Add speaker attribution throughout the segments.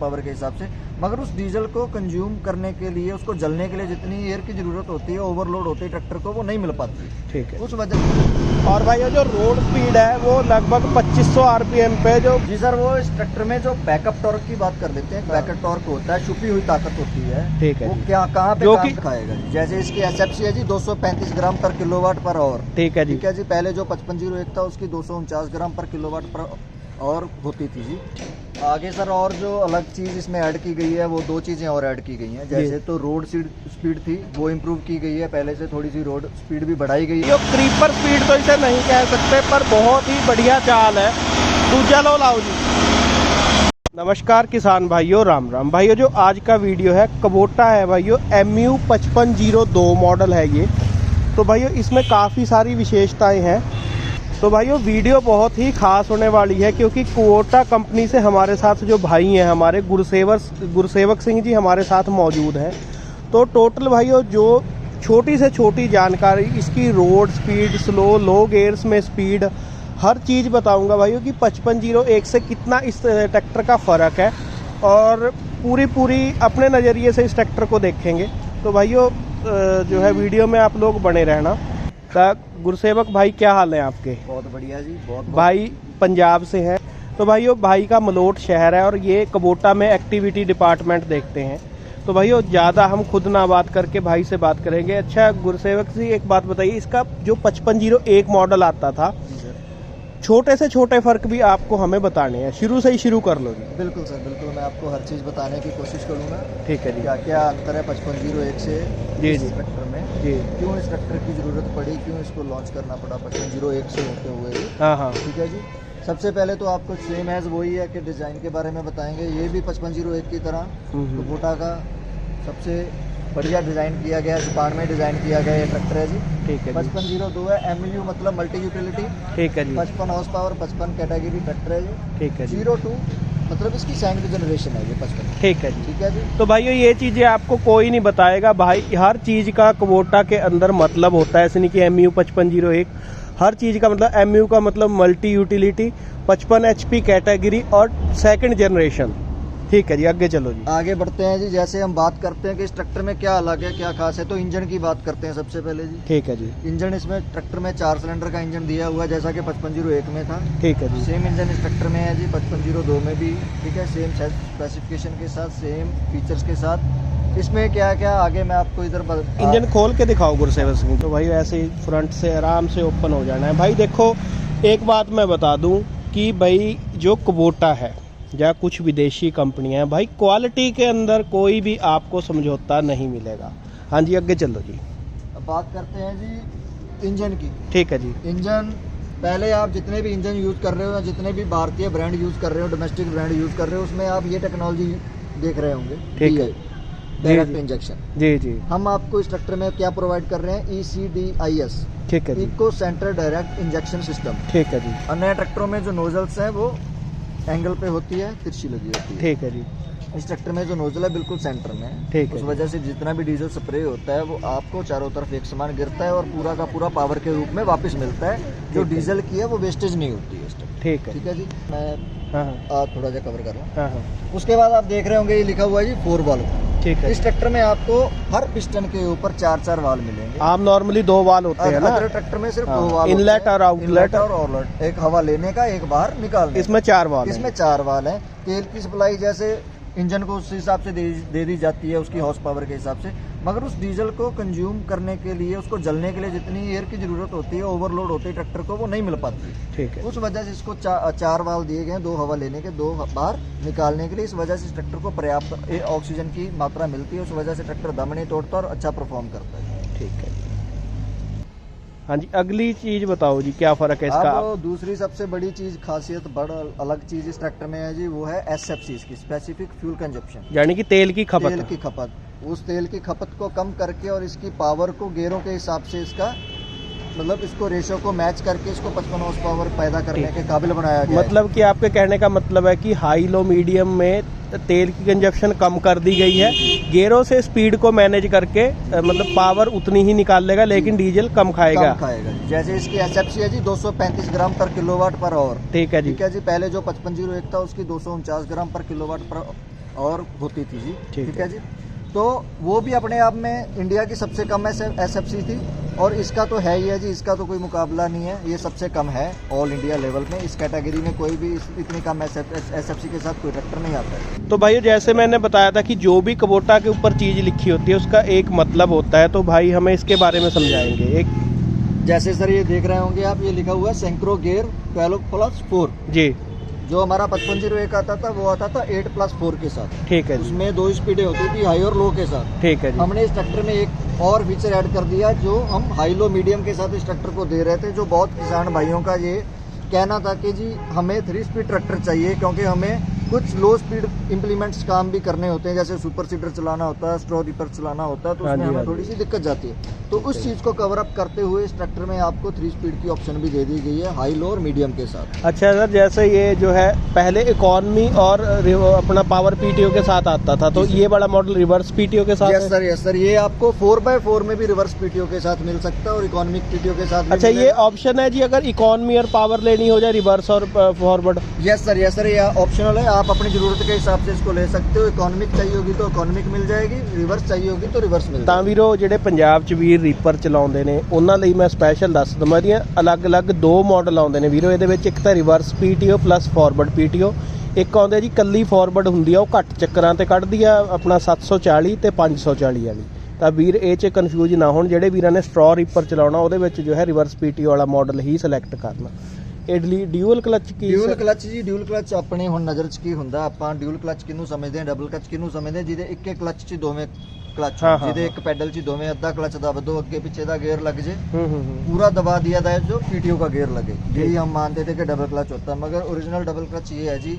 Speaker 1: Power के हिसाब से, मगर उस डीजल को कंज्यूम करने के लिए, उसको जलने के लिए जितनी एयर की जरूरत होती है, ओवरलोड होती है ट्रैक्टर को, वो नहीं मिल पाती।
Speaker 2: ठीक है।
Speaker 1: उस वजह से
Speaker 2: और भाई ये जो रोड स्पीड है वो लगभग 2500 आरपीएम पे जो
Speaker 1: जी सर, वो इस ट्रैक्टर में जो बैकअप टॉर्क की बात कर लेते हैं, बैकअप टॉर्क होता है, छुपी हुई ताकत होती है।
Speaker 2: ठीक है
Speaker 1: वो
Speaker 2: जी।
Speaker 1: क्या कहाँ पे
Speaker 2: जो
Speaker 1: काम
Speaker 2: कि
Speaker 1: दिखाएगा। जैसे इसकी एसएफसी है जी 235 ग्राम पर किलोवाट पर आवर।
Speaker 2: ठीक है जी।
Speaker 1: ठीक है जी। पहले जो 5501 था उसकी 249 ग्राम पर किलोवाट पर और होती थी जी। आगे सर और जो अलग चीज़ इसमें ऐड की गई है, वो दो चीज़ें और ऐड की गई हैं। जैसे तो रोड स्पीड थी वो इम्प्रूव की गई है, पहले से थोड़ी सी रोड स्पीड भी बढ़ाई गई है।
Speaker 2: जो क्रीपर स्पीड तो इसे नहीं कह सकते, पर बहुत ही बढ़िया चाल है। दूजा लो लाओ जी। नमस्कार किसान भाइयों, राम राम भाइयों। जो आज का वीडियो है कुबोटा है भाइयों, MU 5502 मॉडल है ये। तो भाइयों इसमें काफ़ी सारी विशेषताएं हैं। तो भाइयों वीडियो बहुत ही खास होने वाली है, क्योंकि कुबोटा कंपनी से हमारे साथ जो भाई हैं, हमारे गुरसेवक सिंह जी हमारे साथ मौजूद हैं। तो टोटल भाइयों जो छोटी से छोटी जानकारी, इसकी रोड स्पीड, स्लो लो गेयर्स में स्पीड, हर चीज़ बताऊंगा भाइयों कि 5501 से कितना इस ट्रैक्टर का फ़र्क है, और पूरी अपने नज़रिए से इस ट्रैक्टर को देखेंगे। तो भाइयों जो है वीडियो में आप लोग बने रहना। गुरसेवक भाई क्या हाल है आपके?
Speaker 1: बहुत बढ़िया जी। बहुत
Speaker 2: भाई पंजाब से हैं। तो भाइयों भाई का मलोट शहर है और ये कुबोटा में एक्टिविटी डिपार्टमेंट देखते हैं। तो भाइयों ज़्यादा हम खुद ना बात करके भाई से बात करेंगे। अच्छा गुरसेवक जी एक बात बताइए, इसका जो 5501 मॉडल आता था, छोटे से छोटे फर्क भी आपको हमें बताने हैं। शुरू से ही शुरू कर लो जी।
Speaker 1: बिल्कुल सर, बिल्कुल मैं आपको हर चीज़ बताने की कोशिश करूँगा।
Speaker 2: ठीक है जी।
Speaker 1: क्या क्या अंतर है 5501 से
Speaker 2: जी
Speaker 1: इस
Speaker 2: जी
Speaker 1: ट्रैक्टर में,
Speaker 2: जी।
Speaker 1: क्यों इस ट्रैक्टर की ज़रूरत पड़ी, क्यों इसको लॉन्च करना पड़ा 5501 से होते हुए भी।
Speaker 2: हाँ हाँ
Speaker 1: ठीक है जी। सबसे पहले तो आपको सेम एज वही है कि डिज़ाइन के बारे में बताएंगे। ये भी 5501 की तरह कुबोटा का सबसे बढ़िया डिज़ाइन किया गया, जापान में डिज़ाइन किया गया ये ट्रैक्टर है जी।
Speaker 2: ठीक है जी।
Speaker 1: 5502 है, MU मतलब मल्टी यूटिलिटी।
Speaker 2: ठीक है जी।
Speaker 1: 55 हॉर्स पावर, 55 कैटेगरी ट्रैक्टर है ये।
Speaker 2: ठीक है जी।
Speaker 1: 02 मतलब इसकी सेकंड जनरेशन है ये 55।
Speaker 2: ठीक है जी।
Speaker 1: ठीक है जी।
Speaker 2: तो भाइयों ये चीज़ें आपको कोई नहीं बताएगा भाई, हर चीज़ का कुबोटा के अंदर मतलब होता है। ऐसे नहीं कि MU 5501, हर चीज़ का मतलब MU का मतलब मल्टी यूटिलिटी, 55 HP कैटेगरी और सेकंड जनरेशन। ठीक है जी, आगे चलो जी।
Speaker 1: आगे बढ़ते हैं जी। जैसे हम बात करते हैं कि इस ट्रैक्टर में क्या अलग है, क्या खास है, तो इंजन की बात करते हैं सबसे पहले जी।
Speaker 2: ठीक है जी।
Speaker 1: इंजन इसमें ट्रैक्टर में 4 सिलेंडर का इंजन दिया हुआ है, जैसा कि 5501 में था।
Speaker 2: ठीक है जी।
Speaker 1: सेम इंजन इस ट्रैक्टर में है जी 5502 में भी। ठीक है, सेम स्पेसिफिकेशन के साथ, सेम फीचर्स के साथ। इसमें क्या क्या आगे मैं आपको इधर
Speaker 2: इंजन खोल के दिखाओ गुरसेवक सिंह। तो भाई ऐसे ही फ्रंट से आराम से ओपन हो जाना है। भाई देखो एक बात मैं बता दूं कि भाई जो कुबोटा है या कुछ विदेशी कंपनियां हैं भाई, क्वालिटी के अंदर कोई भी आपको समझौता नहीं मिलेगा। हाँ जी आगे चलो जी।
Speaker 1: अब बात करते हैं जी इंजन की।
Speaker 2: ठीक है जी।
Speaker 1: इंजन पहले आप जितने भी इंजन यूज़ कर रहे हो या जितने भी भारतीय ब्रांड यूज़ कर रहे हो, डोमेस्टिक ब्रांड यूज़ कर रहे हो, उसमें आप ये टेक्नोलॉजी देख रहे होंगे।
Speaker 2: ठीक है।
Speaker 1: Direct injection.
Speaker 2: जी जी।
Speaker 1: हम आपको इस ट्रैक्टर में क्या प्रोवाइड कर रहे हैं, ECDIS,
Speaker 2: ठीक है जी।
Speaker 1: Eco centre direct injection system.
Speaker 2: ठीक है जी।
Speaker 1: और नए ट्रैक्टरों में जो नोजल्स हैं वो एंगल पे होती है, तिरछी लगी होती है।
Speaker 2: ठीक है जी।
Speaker 1: इस ट्रैक्टर में जो नोजल है बिल्कुल सेंटर में है।
Speaker 2: ठीक है।
Speaker 1: उस वजह से जितना भी डीजल स्प्रे होता है वो आपको चारों तरफ एक समान गिरता है और पूरा का पूरा पावर के रूप में वापस मिलता है। जो डीजल की है वो वेस्टेज नहीं होती है इस ट्रैक्टर।
Speaker 2: ठीक है।
Speaker 1: ठीक है जी। मैं
Speaker 2: हाँ
Speaker 1: थोड़ा सा कवर कर रहा हूँ।
Speaker 2: हाँ हाँ।
Speaker 1: उसके बाद आप देख रहे होंगे ये लिखा हुआ है जी 4 वाल्व।
Speaker 2: ठीक है।
Speaker 1: इस ट्रैक्टर में आपको हर पिस्टन के ऊपर 4 वाल्व मिलेंगे।
Speaker 2: आप नॉर्मली 2 वाल होते हैं ना?
Speaker 1: अदर ट्रैक्टर में सिर्फ 2
Speaker 2: हाँ,
Speaker 1: वाल्व,
Speaker 2: इनलेट और आउटलेट
Speaker 1: और आउटलेट, एक हवा लेने का, एक बाहर निकालने का।
Speaker 2: इसमें 4 वाल हैं।
Speaker 1: इसमें 4 वाल है। तेल की सप्लाई जैसे इंजन को उस हिसाब से दे दी जाती है, उसकी हॉर्स पावर के हिसाब से, मगर उस डीजल को कंज्यूम करने के लिए, उसको जलने के लिए जितनी एयर की जरूरत होती है, ओवरलोड होती है ट्रैक्टर को, वो नहीं मिल पाती।
Speaker 2: ठीक है।
Speaker 1: उस वजह से इसको 4 वाल्व दिए गए हैं, 2 हवा लेने के, 2 बाहर निकालने के लिए। इस वजह से इस ट्रैक्टर को पर्याप्त ऑक्सीजन की मात्रा मिलती है। उस वजह से ट्रैक्टर दम नहीं तोड़ता और अच्छा परफॉर्म करता है।
Speaker 2: ठीक है। हाँ जी अगली चीज बताओ जी, क्या फर्क है इसका?
Speaker 1: अब दूसरी सबसे बड़ी चीज, खासियत, बड़ा अलग चीज इस ट्रैक्टर में है जी, वो है SFC, इसकी स्पेसिफिक फ्यूल कंजप्शन,
Speaker 2: यानी कि तेल की खपत।
Speaker 1: तेल की खपत। उस तेल की खपत को कम करके और इसकी पावर को गेयरों के हिसाब से, इसका मतलब इसको रेशो को मैच करके इसको 55 हॉर्स पावर पैदा करने के काबिल बनाया गया।
Speaker 2: मतलब कि आपके कहने का मतलब है कि हाई लो मीडियम में तेल की कंजप्शन कम कर दी गई है, गियरों से स्पीड को मैनेज करके मतलब पावर उतनी ही निकाल लेगा लेकिन डीजल कम खाएगा।
Speaker 1: जैसे इसकी एसएफसी है जी 235 ग्राम पर किलोवाट पर आवर।
Speaker 2: ठीक है जी।
Speaker 1: ठीक है जी। पहले जो 5501 था उसकी 249 ग्राम पर किलोवाट पर और होती थी जी।
Speaker 2: ठीक
Speaker 1: है जी। तो वो भी अपने आप में इंडिया की सबसे कम SFC थी, और इसका तो है ही है जी, इसका तो कोई मुकाबला नहीं है, ये सबसे कम है ऑल इंडिया लेवल में। इस कैटेगरी में कोई भी इतनी कम SFC के साथ कोई ट्रैक्टर नहीं आता है।
Speaker 2: तो भाई जैसे मैंने बताया था कि जो भी कुबोटा के ऊपर चीज़ लिखी होती है उसका एक मतलब होता है, तो भाई हमें इसके बारे में समझाएंगे। एक
Speaker 1: जैसे सर ये देख रहे होंगे आप, ये लिखा हुआ है सेंक्रो गियर 12+4
Speaker 2: जी।
Speaker 1: जो हमारा 5501 आता था वो आता था 8+4 के साथ।
Speaker 2: ठीक है जी।
Speaker 1: उसमें 2 स्पीडें होती थी, हाई और लो के साथ।
Speaker 2: ठीक है जी।
Speaker 1: हमने इस ट्रैक्टर में एक और फीचर ऐड कर दिया जो हम हाई लो मीडियम के साथ इस ट्रैक्टर को दे रहे थे, जो बहुत किसान भाइयों का ये कहना था कि जी हमें 3 स्पीड ट्रैक्टर चाहिए, क्योंकि हमें कुछ लो स्पीड इम्प्लीमेंट्स काम भी करने होते हैं, जैसे सुपर सीडर चलाना होता है, स्ट्रॉ रीपर चलाना होता है, तो उसमें हमें थोड़ी सी दिक्कत जाती है। तो उस चीज़ को कवर अप करते हुए इस ट्रैक्टर में आपको 3 स्पीड की ऑप्शन भी दे दी गई है, हाई लो और मीडियम के साथ।
Speaker 2: अच्छा सर, जैसे ये जो है पहले इकॉनमी और अपना पावर PTO के साथ आता था, तो ये बड़ा मॉडल रिवर्स PTO के साथ?
Speaker 1: यस सर, ये आपको 4x4 में भी रिवर्स PTO के साथ मिल सकता है और इकोनॉमिक PTO के साथ।
Speaker 2: अच्छा, ये ऑप्शन है जी, अगर इकॉनमी और पावर लेनी हो जाए रिवर्स और फॉरवर्ड?
Speaker 1: यस सर, ये ऑप्शनल है, आप अपनी जरूरत के हिसाब से इसको ले सकते हो। इकोनॉमिक चाहिए होगी तो इकोनॉमिक मिल जाएगी, रिवर्स चाहिए होगी तो रिवर्स मिल
Speaker 2: ਤਾਂ ਵੀਰੋ ਜਿਹੜੇ ਪੰਜਾਬ 'ਚ ਵੀਰ ਰੀਪਰ ਚਲਾਉਂਦੇ ਨੇ ਉਹਨਾਂ ਲਈ ਮੈਂ ਸਪੈਸ਼ਲ ਦੱਸ ਦਵਾਂ, ਇਹਦੀਆਂ ਅਲੱਗ-ਅਲੱਗ 2 ਮਾਡਲ ਆਉਂਦੇ ਨੇ ਵੀਰੋ। ਇਹਦੇ ਵਿੱਚ ਇੱਕ ਤਾਂ reverse PTO plus forward PTO, ਇੱਕ ਆਉਂਦੇ ਜੀ ਕੱਲੀ ਫਾਰਵਰਡ ਹੁੰਦੀ ਆ, ਉਹ ਘੱਟ ਚੱਕਰਾਂ ਤੇ ਕੱਢਦੀ ਆ, ਆਪਣਾ 740 ਤੇ 540 ਵਾਲੀ। ਤਾਂ ਵੀਰ ਇਹ 'ਚ ਕਨਫਿਊਜ਼ ਨਾ ਹੋਣ, ਜਿਹੜੇ ਵੀਰਾਂ ਨੇ ਸਟ੍ਰॉ ਰੀਪਰ ਚਲਾਉਣਾ ਉਹਦੇ ਵਿੱਚ ਜੋ ਹੈ ਰਿਵਰਸ PTO ਵਾਲਾ ਮਾਡਲ ਹੀ ਸਿਲੈਕਟ ਕਰਨਾ। ਇਡਲੀ ਡਿਊਅਲ ਕਲਚ ਕੀ?
Speaker 1: ਡਿਊਅਲ ਕਲਚ ਜੀ, ਡਿਊਅਲ ਕਲਚ ਆਪਣੇ ਹੁਣ ਨਜ਼ਰ 'ਚ ਕੀ ਹੁੰਦਾ, ਆਪਾਂ ਡਿਊਅਲ ਕਲਚ ਕਿਹਨੂੰ ਸਮਝਦੇ ਹਾਂ, ਡਬਲ ਕਲਚ ਕਿਹਨੂੰ ਸਮਝਦੇ ਹਾਂ, ਜਿਹਦੇ ਇੱਕ ਕਲਚ 'ਚ ਦੋਵੇਂ ਕਲਚ
Speaker 2: हाँ,
Speaker 1: ਜਿਹਦੇ ਇੱਕ ਪੈਡਲ 'ਚ ਦੋਵੇਂ ਅੱਧਾ ਕਲਚ ਦਬ ਦੋ, ਅੱਗੇ ਪਿੱਛੇ ਦਾ ਗੇਅਰ ਲੱਗ ਜੇ, पूरा दबा दिया था जो PTO का गियर लगे। यही हम मानते थे कि डबल क्लच होता है, मगर ओरिजिनल डबल क्लच ये है जी,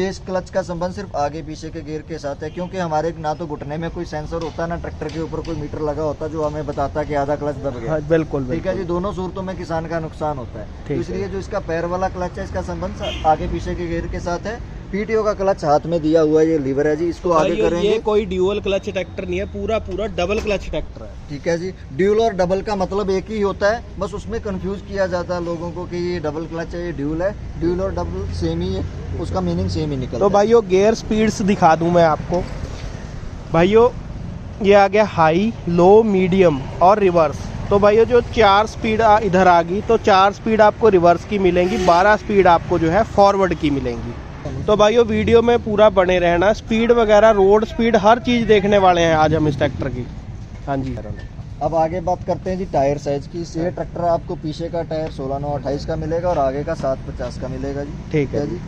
Speaker 1: इस क्लच का संबंध सिर्फ आगे पीछे के गियर के साथ है, क्योंकि हमारे ना तो घुटने में कोई सेंसर होता, ना ट्रैक्टर के ऊपर कोई मीटर लगा होता जो हमें बताता कि आधा क्लच दब गया।
Speaker 2: बिल्कुल
Speaker 1: ठीक है जी, दोनों सूरतों में किसान का नुकसान होता है, तो इसलिए जो इसका पैर वाला क्लच है इसका संबंध आगे पीछे के गियर के साथ है। PTO का क्लच हाथ में दिया हुआ है, ये लीवर है जी, इसको आगे करेंगे।
Speaker 2: ये कोई ड्यूअल क्लच ट्रैक्टर नहीं है, पूरा डबल क्लच ट्रैक्टर है।
Speaker 1: ठीक है जी, ड्यूल और डबल का मतलब एक ही होता है, बस उसमें कंफ्यूज किया जाता है लोगों को कि ये डबल क्लच है, ये ड्यूल है। ड्यूल और डबल सेम ही है, उसका मीनिंग सेम ही निकलता है।
Speaker 2: तो भाइयों गियर स्पीड्स दिखा दूं मैं आपको। भाइयों ये आ गया हाई, लो, मीडियम और रिवर्स। तो भाइयों जो 4 स्पीड इधर आ गई, तो 4 स्पीड आपको रिवर्स की मिलेंगी, 12 स्पीड आपको जो है फॉरवर्ड की मिलेंगी। तो भाइयों वीडियो में पूरा बने रहना, स्पीड वगैरह, रोड स्पीड, हर चीज़ देखने वाले हैं आज हम इस ट्रैक्टर की। हाँ जी।
Speaker 1: अब आगे बात करते हैं जी टायर साइज की। ये ट्रैक्टर आपको पीछे का टायर 16/9/28 का मिलेगा और आगे का 7/50 का मिलेगा जी।
Speaker 2: ठीक है
Speaker 1: जी।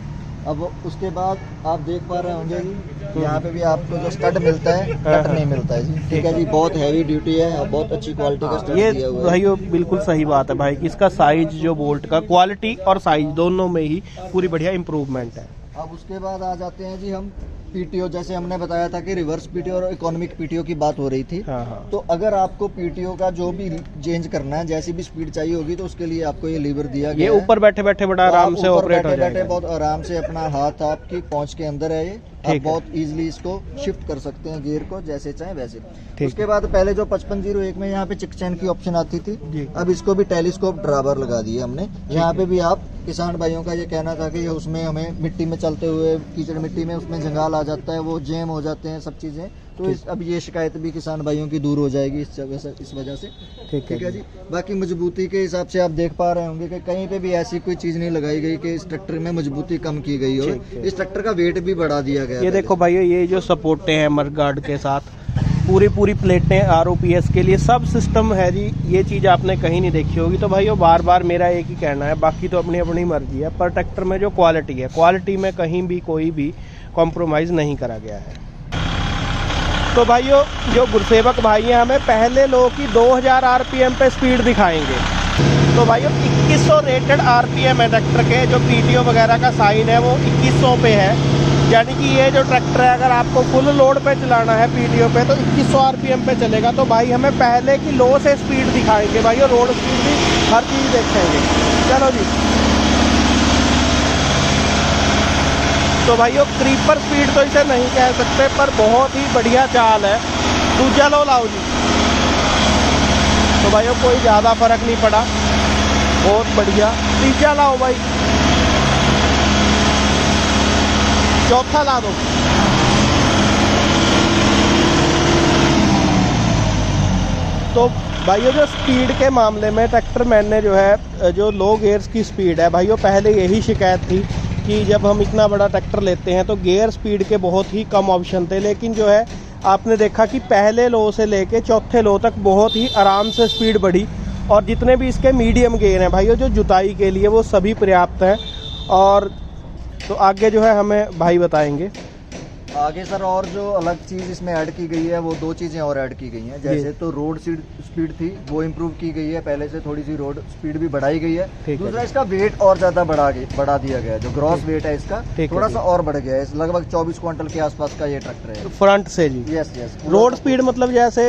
Speaker 1: अब उसके बाद आप देख पा रहे होंगे जी, यहाँ पे भी आपको जो स्टड मिलता है, कट नहीं मिलता है जी। ठीक है जी, बहुत हैवी ड्यूटी है और बहुत अच्छी क्वालिटी का स्टड
Speaker 2: ये
Speaker 1: दिया हुआ है।
Speaker 2: भाइयों बिल्कुल सही बात है भाई कि इसका साइज जो बोल्ट का, क्वालिटी और साइज दोनों में ही पूरी बढ़िया इंप्रूवमेंट है।
Speaker 1: अब उसके बाद आ जाते हैं जी हम PTO। जैसे हमने बताया था कि रिवर्स PTO और इकोनॉमिक PTO की बात हो रही थी।
Speaker 2: हाँ।
Speaker 1: तो अगर आपको PTO का जो भी चेंज करना है, जैसी भी स्पीड चाहिए होगी, तो उसके लिए आपको ये लीवर दिया गया है।
Speaker 2: ये ऊपर बैठे बैठे बड़ा आराम से ऑपरेट हो जाएगा।
Speaker 1: बहुत आराम से अपना हाथ आपकी पहुंच के अंदर है, ये आप बहुत इजीली इसको शिफ्ट कर सकते हैं गियर को, जैसे चाहे वैसे। उसके बाद पहले जो 5501 में यहाँ पे चिक चैन की ऑप्शन आती थी, अब इसको भी टेलीस्कोप ड्राइवर लगा दिए हमने। यहाँ पे भी आप किसान भाइयों का ये कहना था कि उसमें हमें मिट्टी में चलते हुए, कीचड़ मिट्टी में उसमें जंगाल आ जाता है, वो जैम हो जाते हैं सब चीजें, तो अब ये शिकायत भी किसान भाइयों की दूर हो जाएगी इस वजह से। ठीक है जी। बाकी मजबूती के हिसाब से आप देख पा रहे होंगे कि कहीं पे भी ऐसी कोई चीज नहीं लगाई गई कि इस ट्रैक्टर में मजबूती कम की गई हो। इस ट्रैक्टर का वेट भी बढ़ा दिया गया।
Speaker 2: ये देखो भाइयों, ये जो सपोर्टें हैं मडगार्ड के साथ, पूरी प्लेटें ROPS के लिए सब सिस्टम है जी। ये चीज़ आपने कहीं नहीं देखी होगी। तो भाइयों बार मेरा एक ही कहना है, बाकी तो अपनी अपनी मर्जी है, पर ट्रैक्टर में जो क्वालिटी है, क्वालिटी में कहीं भी कोई भी कॉम्प्रोमाइज़ नहीं करा गया है। तो भाइयों जो गुरसेवक भाई हैं हमें पहले लोगों की 2000 RPM पे स्पीड दिखाएंगे। तो भाइयों 2100 रेटेड RPM है ट्रैक्टर के, जो PTO वगैरह का साइन है वो 2100 पे है। यानी कि ये जो ट्रैक्टर है अगर आपको फुल लोड पे चलाना है PTO पे तो 2100 RPM पे चलेगा। तो भाई हमें पहले की लो से स्पीड दिखाएंगे भाइयों, रोड स्पीड भी हर चीज़ देखेंगे। चलो जी। तो भाइयों क्रीपर स्पीड तो इसे नहीं कह सकते, पर बहुत ही बढ़िया चाल है। दूजा लो लाओ जी। तो भाइयों कोई ज़्यादा फर्क नहीं पड़ा, बहुत बढ़िया। तीजा लाओ भाई, चौथा ला दो। भाइयों जो स्पीड के मामले में ट्रैक्टर मैन ने जो है जो लो गियर्स की स्पीड है भाइयों, पहले यही शिकायत थी कि जब हम इतना बड़ा ट्रैक्टर लेते हैं तो गियर स्पीड के बहुत ही कम ऑप्शन थे, लेकिन जो है आपने देखा कि पहले लो से लेके चौथे लो तक बहुत ही आराम से स्पीड बढ़ी, और जितने भी इसके मीडियम गियर हैं भाइयों जो जुताई के लिए वो सभी पर्याप्त हैं। और तो आगे जो है हमें भाई बताएंगे।
Speaker 1: आगे सर और जो अलग चीज़ इसमें ऐड की गई है वो दो चीज़ें और ऐड की गई हैं। जैसे तो रोड स्पीड थी वो इम्प्रूव की गई है, पहले से थोड़ी सी रोड स्पीड भी बढ़ाई गई है। दूसरा इसका वेट और ज़्यादा बढ़ा दिया गया है, जो ग्रॉस वेट है इसका थोड़ा सा और बढ़ गया है, लगभग 24 क्विंटल के आसपास का ये ट्रैक्टर है
Speaker 2: फ्रंट से जी।
Speaker 1: Yes yes.
Speaker 2: रोड स्पीड मतलब जैसे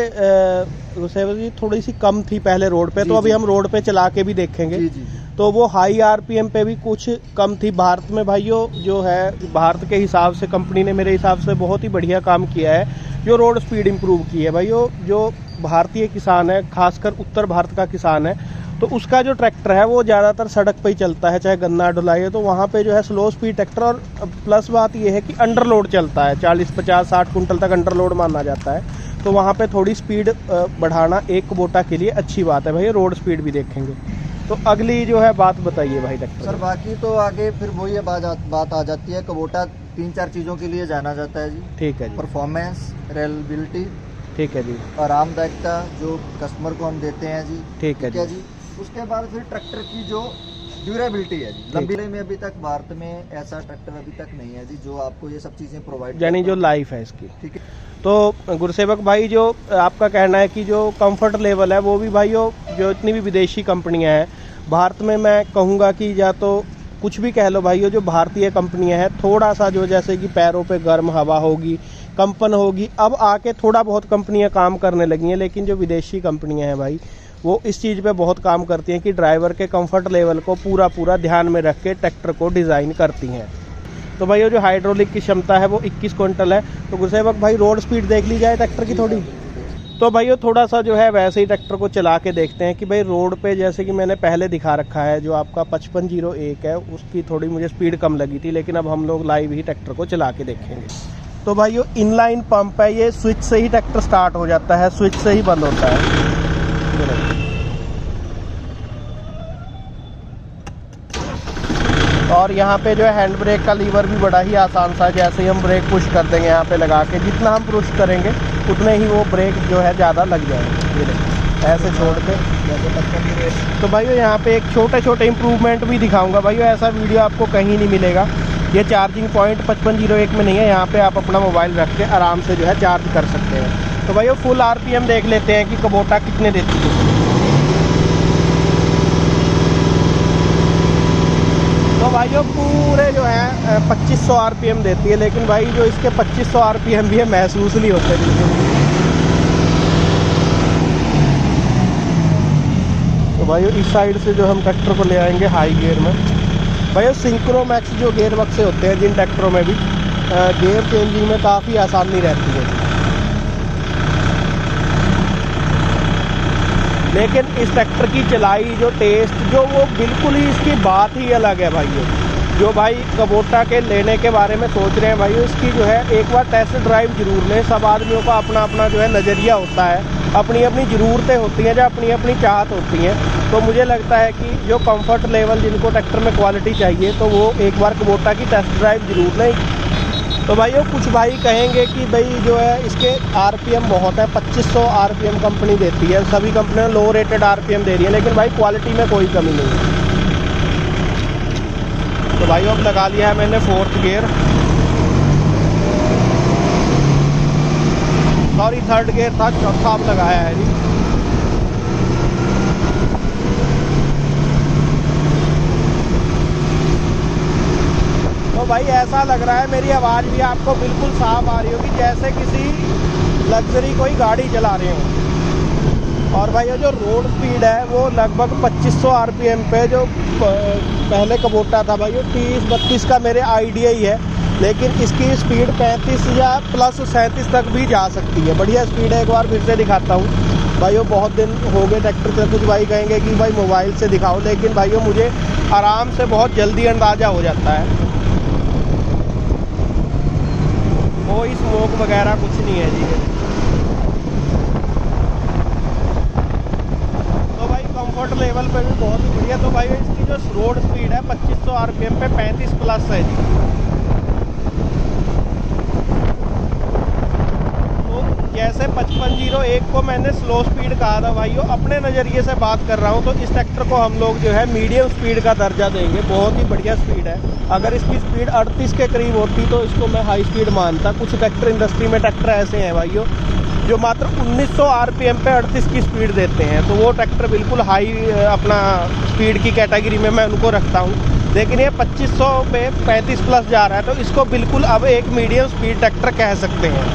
Speaker 2: जी थोड़ी सी कम थी पहले रोड पे, तो अभी हम रोड पे चला के भी देखेंगे
Speaker 1: जी जी।
Speaker 2: तो वो हाई आरपीएम पे भी कुछ कम थी। भारत में भाइयों जो है भारत के हिसाब से कंपनी ने मेरे हिसाब से बहुत ही बढ़िया काम किया है, जो रोड स्पीड इम्प्रूव की है भाइयों। जो भारतीय किसान है, खासकर उत्तर भारत का किसान है, तो उसका जो ट्रैक्टर है वो ज़्यादातर सड़क पे ही चलता है, चाहे गन्ना ढुलाई है तो वहाँ पे जो है स्लो स्पीड ट्रैक्टर। और प्लस बात ये है कि अंडरलोड चलता है, 40 50 60 कुंटल तक अंडरलोड माना जाता है, तो वहाँ पे थोड़ी स्पीड बढ़ाना एक कुबोटा के लिए अच्छी बात है भाई। रोड स्पीड भी देखेंगे। तो अगली जो है बात बताइए भाई ट्रैक्टर
Speaker 1: सर। बाकी तो आगे फिर वही बात आ जाती है। कुबोटा 3-4 चीज़ों के लिए जाना जाता है जी। ठीक है जी। परफॉर्मेंस, रिलायबिलिटी, ठीक है जी, आरामदायकता जो कस्टमर को हम देते हैं जी। ठीक है जी। उसके बाद फिर ट्रैक्टर की जो ड्यूरेबिलिटी है जी, लंबी में अभी तक भारत में ऐसा ट्रैक्टर अभी तक नहीं है जी जो आपको ये सब चीज़ें प्रोवाइड,
Speaker 2: यानी जो लाइफ है इसकी।
Speaker 1: ठीक है।
Speaker 2: तो गुरसेवक भाई जो आपका कहना है कि जो कंफर्ट लेवल है वो भी भाइयों जो इतनी भी विदेशी कंपनियां हैं भारत में, मैं कहूँगा कि या तो कुछ भी कह लो भाइयों, जो भारतीय कंपनियां हैं थोड़ा सा जो जैसे कि पैरों पे गर्म हवा होगी, कंपन होगी, अब आके थोड़ा बहुत कंपनियां काम करने लगी हैं, लेकिन जो विदेशी कंपनियां हैं भाई वो इस चीज़ पे बहुत काम करती हैं कि ड्राइवर के कंफर्ट लेवल को पूरा ध्यान में रख के ट्रैक्टर को डिज़ाइन करती हैं। तो भाई जो हाइड्रोलिक की क्षमता है वो 21 क्विंटल है। तो गुरसेवक भाई रोड स्पीड देख ली जाए ट्रैक्टर की थोड़ी, तो भाई थोड़ा सा जो है वैसे ही ट्रैक्टर को चला के देखते हैं कि भाई रोड पे जैसे कि मैंने पहले दिखा रखा है जो आपका 5501 है उसकी थोड़ी मुझे स्पीड कम लगी थी, लेकिन अब हम लोग लाइव ही ट्रैक्टर को चला के देखेंगे। तो भाई इनलाइन पंप है, ये स्विच से ही ट्रैक्टर स्टार्ट हो जाता है, स्विच से ही बंद होता है। और यहाँ पे जो है हैंड ब्रेक का लीवर भी बड़ा ही आसान सा है, जैसे ही हम ब्रेक पुश कर देंगे यहाँ पे लगा के, जितना हम पुश करेंगे उतने ही वो ब्रेक जो है ज़्यादा लग जाएंगे। ये देखिए ऐसे छोड़ के। तो भाई यहाँ पे एक छोटे इम्प्रूवमेंट भी दिखाऊंगा भाई, ऐसा वीडियो आपको कहीं नहीं मिलेगा। ये चार्जिंग पॉइंट 5501 में नहीं है, यहाँ पे आप अपना मोबाइल रख के आराम से जो है चार्ज कर सकते हैं। तो भाई फुल आरपीएम देख लेते हैं कि कुबोटा कितने देती है। तो भाइयों पूरे जो है 2500 आरपीएम देती है, लेकिन भाई जो इसके 2500 आरपीएम भी है महसूस नहीं होते बिल्कुल। तो भाई इस साइड से जो हम ट्रैक्टर को ले आएंगे हाई गियर में। भाई सिंक्रोमैक्स जो गियर बक्से होते हैं जिन ट्रैक्टरों में भी गियर चेंजिंग में काफ़ी आसानी रहती है, लेकिन इस ट्रैक्टर की चलाई जो टेस्ट जो वो बिल्कुल ही इसकी बात ही अलग है भाइयों। जो भाई कुबोटा के लेने के बारे में सोच रहे हैं भाइयों, इसकी जो है एक बार टेस्ट ड्राइव जरूर लें। सब आदमियों का अपना जो है नज़रिया होता है, अपनी ज़रूरतें होती हैं, जो अपनी चाहत होती हैं। तो मुझे लगता है कि जो कंफर्ट लेवल जिनको ट्रैक्टर में क्वालिटी चाहिए तो वो एक बार कुबोटा की टेस्ट ड्राइव जरूर लें। तो भाइयों कुछ भाई कहेंगे कि भाई जो है इसके आरपीएम बहुत है, 2500 आरपीएम कंपनी देती है, सभी कंपनियां लो रेटेड आरपीएम दे रही है, लेकिन भाई क्वालिटी में कोई कमी नहीं है। तो भाई अब लगा लिया है मैंने 4th gear, sorry 3rd gear था, चौथा अब लगाया है जी। तो भाई ऐसा लग रहा है, मेरी आवाज़ भी आपको बिल्कुल साफ आ रही होगी जैसे किसी लग्जरी कोई गाड़ी चला रहे हो। और भाई जो रोड स्पीड है वो लगभग 2500 आरपीएम पे जो पहले कुबोटा था भाई 30-32 का मेरे आइडिया ही है, लेकिन इसकी स्पीड 35 या प्लस 37 तक भी जा सकती है। बढ़िया स्पीड है, एक बार फिर से दिखाता हूँ भाइयों। बहुत दिन हो गए ट्रैक्टर से, कुछ भाई कहेंगे कि भाई मोबाइल से दिखाओ, लेकिन भाइयों मुझे आराम से बहुत जल्दी अंदाज़ा हो जाता है। कोई स्मोक वगैरह कुछ नहीं है जी। लेवल पे भी बहुत ही बढ़िया। तो भाई इसकी जो रोड स्पीड है 2500 RPM पे 35 प्लस है जी। तो जैसे 5501 को मैंने स्लो स्पीड कहा था भाइयों, अपने नज़रिए से बात कर रहा हूँ तो इस ट्रैक्टर को हम लोग जो है मीडियम स्पीड का दर्जा देंगे। बहुत ही बढ़िया स्पीड है। अगर इसकी स्पीड 38 के करीब होती तो इसको मैं हाई स्पीड मानता। कुछ ट्रैक्टर इंडस्ट्री में ट्रैक्टर ऐसे हैं भाइयों जो मात्र 1900 RPM पे 38 की स्पीड देते हैं, तो वो ट्रैक्टर बिल्कुल हाई अपना स्पीड की कैटेगरी में मैं उनको रखता हूँ। लेकिन ये 2500 पे 35 प्लस जा रहा है तो इसको बिल्कुल अब एक मीडियम स्पीड ट्रैक्टर कह सकते हैं।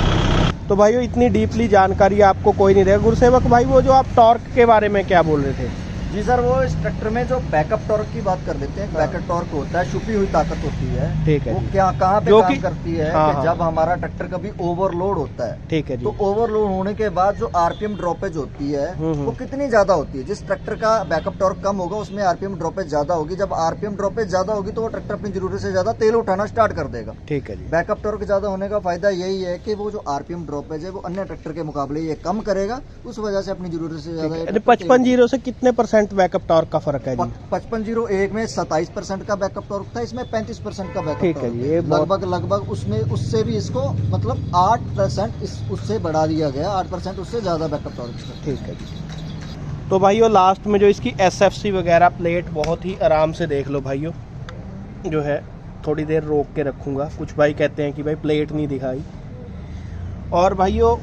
Speaker 2: तो भाइयों इतनी डीपली जानकारी आपको कोई नहीं देगा। गुरसेवक भाई वो जो आप टॉर्क के बारे में क्या बोल रहे थे?
Speaker 1: जी सर, वो इस ट्रैक्टर में जो बैकअप टॉर्क की बात कर देते हैं। बैकअप टॉर्क होता है, छुपी हुई ताकत होती है।
Speaker 2: ठीक है।
Speaker 1: वो क्या कहाँ पे काम करती है कि जब हमारा ट्रैक्टर कभी ओवरलोड होता है,
Speaker 2: ठीक है जी,
Speaker 1: तो ओवरलोड होने के बाद जो आरपीएम ड्रॉपेज होती है वो कितनी ज्यादा होती है। जिस ट्रैक्टर का बैकअप टॉर्क कम होगा उसमें आरपीएम ड्रॉपेज ज्यादा होगी। जब आरपीएम ड्रॉपेज ज्यादा होगी तो वो ट्रैक्टर अपनी जरूरत से ज्यादा तेल उठाना स्टार्ट कर देगा।
Speaker 2: ठीक है जी।
Speaker 1: बैकअप टॉर्क ज्यादा होने का फायदा यही है कि वो जो आरपीएम ड्रॉपेज है वो अन्य ट्रैक्टर के मुकाबले ये कम करेगा, उस वजह से अपनी जरूरत से ज्यादा।
Speaker 2: 5501 से कितने % बैकअप टॉर्क का फर्क है जी?
Speaker 1: 5501 में 27% का बैकअप टॉर्क था, इसमें 35% का बैकअप।
Speaker 2: ठीक है जी। ये
Speaker 1: लगभग उसमें उससे भी इसको मतलब 8% उससे बढ़ा दिया गया, 8% उससे ज्यादा बैकअप टॉर्क।
Speaker 2: ठीक है जी। तो भाइयों लास्ट में जो इसकी SFC वगैरह प्लेट बहुत ही आराम से देख लो भाइयों, जो है थोड़ी देर रोक के रखूँगा। कुछ भाई कहते हैं कि भाई प्लेट नहीं दिखाई। और भाइयों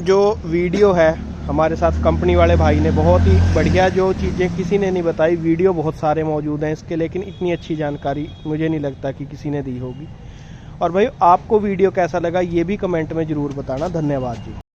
Speaker 2: जो वीडियो है हमारे साथ कंपनी वाले भाई ने बहुत ही बढ़िया, जो चीज़ें किसी ने नहीं बताई, वीडियो बहुत सारे मौजूद हैं इसके, लेकिन इतनी अच्छी जानकारी मुझे नहीं लगता कि किसी ने दी होगी। और भाई आपको वीडियो कैसा लगा ये भी कमेंट में ज़रूर बताना। धन्यवाद जी।